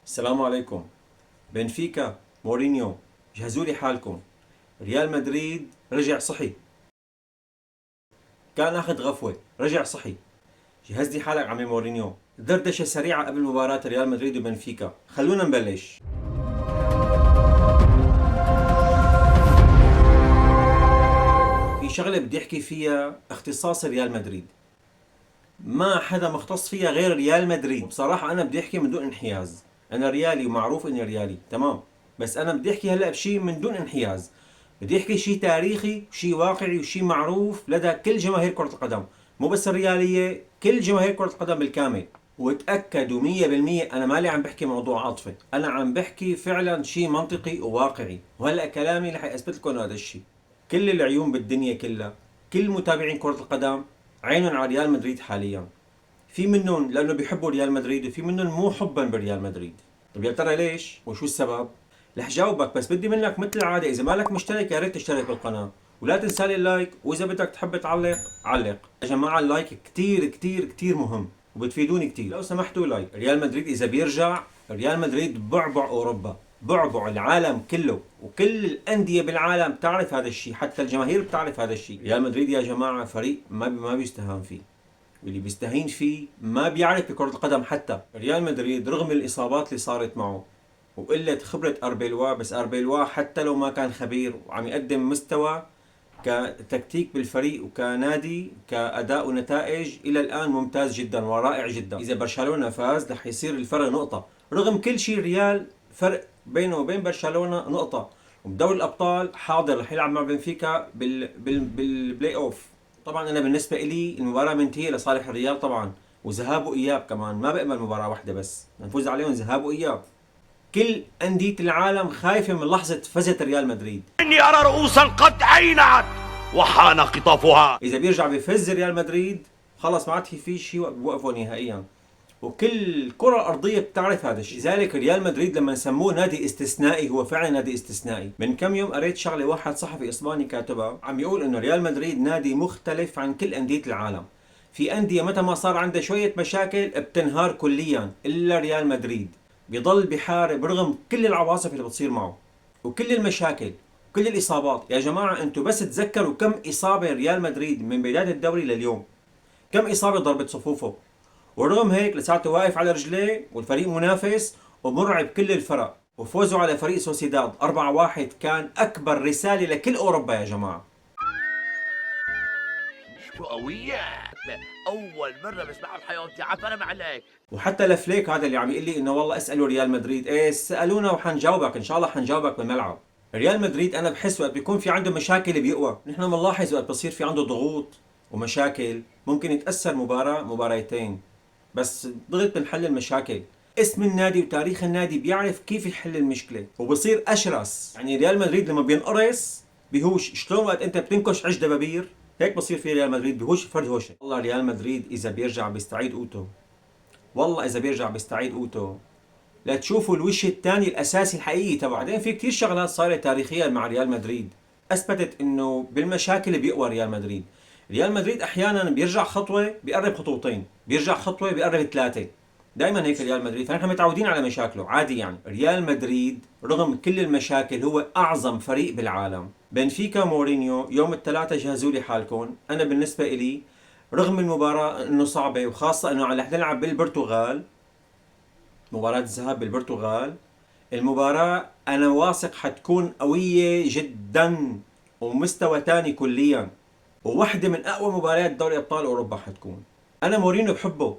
السلام عليكم. بنفيكا، مورينيو، جهزوا لي حالكم. ريال مدريد رجع صحي، كان اخذ غفوة، رجع صحي. جهز لي حالك عمي مورينيو. دردشة سريعة قبل مباراة ريال مدريد وبنفيكا، خلونا نبلش. في شغلة بدي احكي فيها اختصاص ريال مدريد. ما حدا مختص فيها غير ريال مدريد. بصراحة أنا بدي أحكي من دون انحياز. أنا ريالي ومعروف إني ريالي، تمام. بس أنا بدي أحكي هلأ بشيء من دون انحياز. بدي أحكي شيء تاريخي وشيء واقعي وشيء معروف لدى كل جماهير كرة القدم، مو بس الريالية، كل جماهير كرة القدم بالكامل. وتأكدوا 100% أنا مالي عم بحكي موضوع عاطفة، أنا عم بحكي فعلا شيء منطقي وواقعي، وهلأ كلامي رح يثبت لكم هذا الشيء. كل العيون بالدنيا كلها، كل متابعين كرة القدم عينهم على ريال مدريد حاليا. في منهم لانه بيحبوا ريال مدريد وفي منهم مو حبا بريال مدريد. طيب يا ترى ليش وشو السبب؟ رح جاوبك، بس بدي منك مثل العاده اذا مالك مشترك يا ريت تشترك بالقناه، ولا تنسى لي اللايك، واذا بدك تحب تعلق علق. يا جماعه اللايك كتير كتير كتير مهم وبتفيدوني كتير، لو سمحتوا لايك. ريال مدريد اذا بيرجع، ريال مدريد بعبع اوروبا، بعبع العالم كله، وكل الانديه بالعالم بتعرف هذا الشيء، حتى الجماهير بتعرف هذا الشيء. ريال مدريد يا جماعه فريق ما بيستهان فيه، واللي بيستهين فيه ما بيعرف بكرة القدم. حتى ريال مدريد رغم الإصابات اللي صارت معه وقلة خبرة أربيلوا، بس أربيلوا حتى لو ما كان خبير وعم يقدم مستوى كتكتيك بالفريق وكنادي كأداء ونتائج إلى الآن ممتاز جدا ورائع جدا. إذا برشلونة فاز رح يصير الفرق نقطة، رغم كل شيء ريال فرق بينه وبين برشلونة نقطة. وبدوري الأبطال حاضر رح يلعب مع بنفيكا بالبلاي أوف. طبعا انا بالنسبه لي المباراه منتهيه لصالح الريال طبعا، وذهاب واياب كمان، ما بقبل مباراه واحده بس نفوز عليهم ذهاب واياب. كل انديه العالم خايفه من لحظه فزت ريال مدريد. إني أرى رؤوسا قد عينعت وحان قطافها. اذا بيرجع بفز ريال مدريد خلص ما عاد في شيء بوقفه نهائيا، وكل الكرة الأرضية بتعرف هذا الشيء. لذلك ريال مدريد لما سموه نادي استثنائي هو فعلا نادي استثنائي. من كم يوم قريت شغلة واحد صحفي إسباني كاتبها، عم يقول إنه ريال مدريد نادي مختلف عن كل أندية العالم. في أندية متى ما صار عندها شوية مشاكل بتنهار كليا، إلا ريال مدريد بيضل بحارب رغم كل العواصف اللي بتصير معه وكل المشاكل وكل الإصابات. يا جماعة أنتم بس تذكروا كم إصابة ريال مدريد من بداية الدوري لليوم، كم إصابة ضربت صفوفه، ورغم هيك لساته واقف على رجليه والفريق منافس ومرعب كل الفرق. وفوزوا على فريق سوسيداد 4-1 كان أكبر رسالة لكل أوروبا يا جماعة. شو قوية، أول مرة بسمعها بحياتي، عفنا عليك. وحتى لفليك هذا اللي عم يقول لي إنه والله اسألوا ريال مدريد، إيه سألونا وحنجاوبك إن شاء الله، حنجاوبك بالملعب. ريال مدريد أنا بحس وقت بيكون في عنده مشاكل بيقوى. نحن بنلاحظ وقت بصير في عنده ضغوط ومشاكل ممكن يتأثر مباراة مباراتين، بس ضغط بنحل المشاكل. اسم النادي وتاريخ النادي بيعرف كيف يحل المشكلة وبصير أشرس. يعني ريال مدريد لما بينقرص بيهوش، شلون وقت انت بتنكش عش دبابير هيك بصير في ريال مدريد بيهوش فرد هوشة. والله ريال مدريد إذا بيرجع بيستعيد قوته، والله إذا بيرجع بيستعيد قوته لتشوفوا الوش الثاني الأساسي الحقيقي تبعه. بعدين في كثير شغلات صارت تاريخيا مع ريال مدريد أثبتت إنه بالمشاكل بيقوى ريال مدريد. ريال مدريد أحيانا بيرجع خطوة بيقرب خطوتين، بيرجع خطوة بيقرب ثلاثة، دائما هيك ريال مدريد، فنحن متعودين على مشاكله عادي. يعني ريال مدريد رغم كل المشاكل هو أعظم فريق بالعالم. بنفيكا مورينيو يوم الثلاثاء جهزوا لي حالكم. أنا بالنسبة إلي رغم المباراة إنه صعبة، وخاصة إنه رح نلعب بالبرتغال، مباراة الذهاب بالبرتغال، المباراة أنا واثق حتكون قوية جدا ومستوى تاني كليا، وواحدة من أقوى مباريات دوري أبطال أوروبا حتكون. أنا مورينيو بحبه،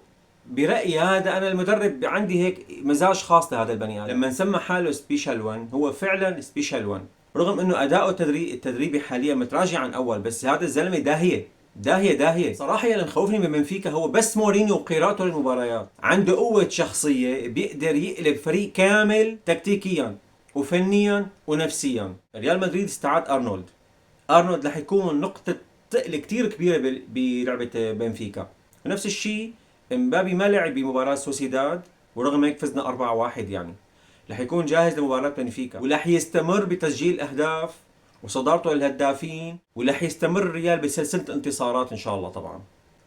برأيي هذا أنا المدرب عندي هيك مزاج خاص لهذا البني آدم. لما سمى حاله سبيشال 1 هو فعلا سبيشال 1، رغم إنه أداؤه التدريبي حاليا متراجع عن أول، بس هذا الزلمة داهية داهية داهية صراحة. اللي مخوفني من بنفيكا هو بس مورينيو وقراءته للمباريات. عنده قوة شخصية، بيقدر يقلب فريق كامل تكتيكيا وفنيا ونفسيا. ريال مدريد استعاد أرنولد رح يكون نقطة ثقل كتير كبيرة بلعبة بنفيكا. ونفس الشيء امبابي ما لعب بمباراة سوسيداد ورغم هيك فزنا 4-1، يعني رح يكون جاهز لمباراة بنفيكا، ورح يستمر بتسجيل أهداف وصدارته للهدافين، ورح يستمر الريال بسلسلة انتصارات إن شاء الله طبعا.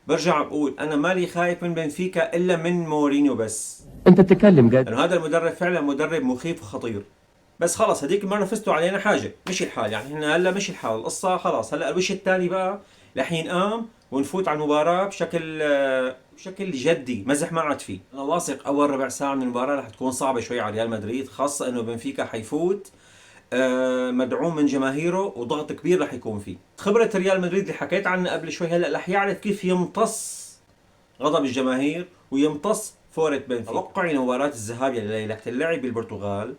برجع بقول انا مالي خايف من بنفيكا الا من مورينيو بس، انت بتتكلم جد؟ لانه هذا المدرب فعلا مدرب مخيف وخطير. بس خلص هذيك المره فزتوا علينا حاجه، مشي الحال يعني، احنا هلا مشي الحال، القصه خلاص هلا الوش الثاني بقى رح ينقام ونفوت على المباراه بشكل جدي، مزح ما عاد فيه. انا واثق اول ربع ساعه من المباراه رح تكون صعبه شوي على ريال مدريد، خاصه انه بنفيكا حيفوت مدعوم من جماهيره وضغط كبير رح يكون فيه. خبره ريال مدريد اللي حكيت عنها قبل شوي هلا رح يعرف كيف يمتص غضب الجماهير ويمتص فورة بنفيكا. توقعي مباراة الذهاب يلي رح تلعب بالبرتغال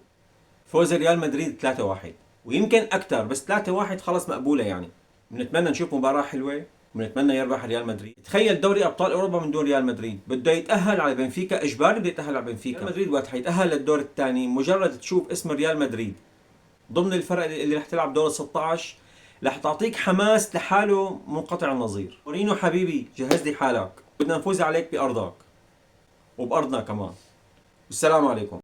فوز ريال مدريد 3-1 ويمكن اكثر، بس 3-1 خلص مقبوله يعني. بنتمنى نشوف مباراه حلوه وبنتمنى يربح ريال مدريد. تخيل دوري ابطال اوروبا من دون ريال مدريد، بده يتاهل على بنفيكا، اجباري بده يتاهل على بنفيكا. ريال مدريد وقت حيتاهل للدور الثاني مجرد تشوف اسم ريال مدريد ضمن الفرق اللي رح تلعب دور ال 16 رح تعطيك حماس لحاله منقطع النظير. مورينيو حبيبي جهز لي حالك، بدنا نفوز عليك بارضك وبارضنا كمان. والسلام عليكم.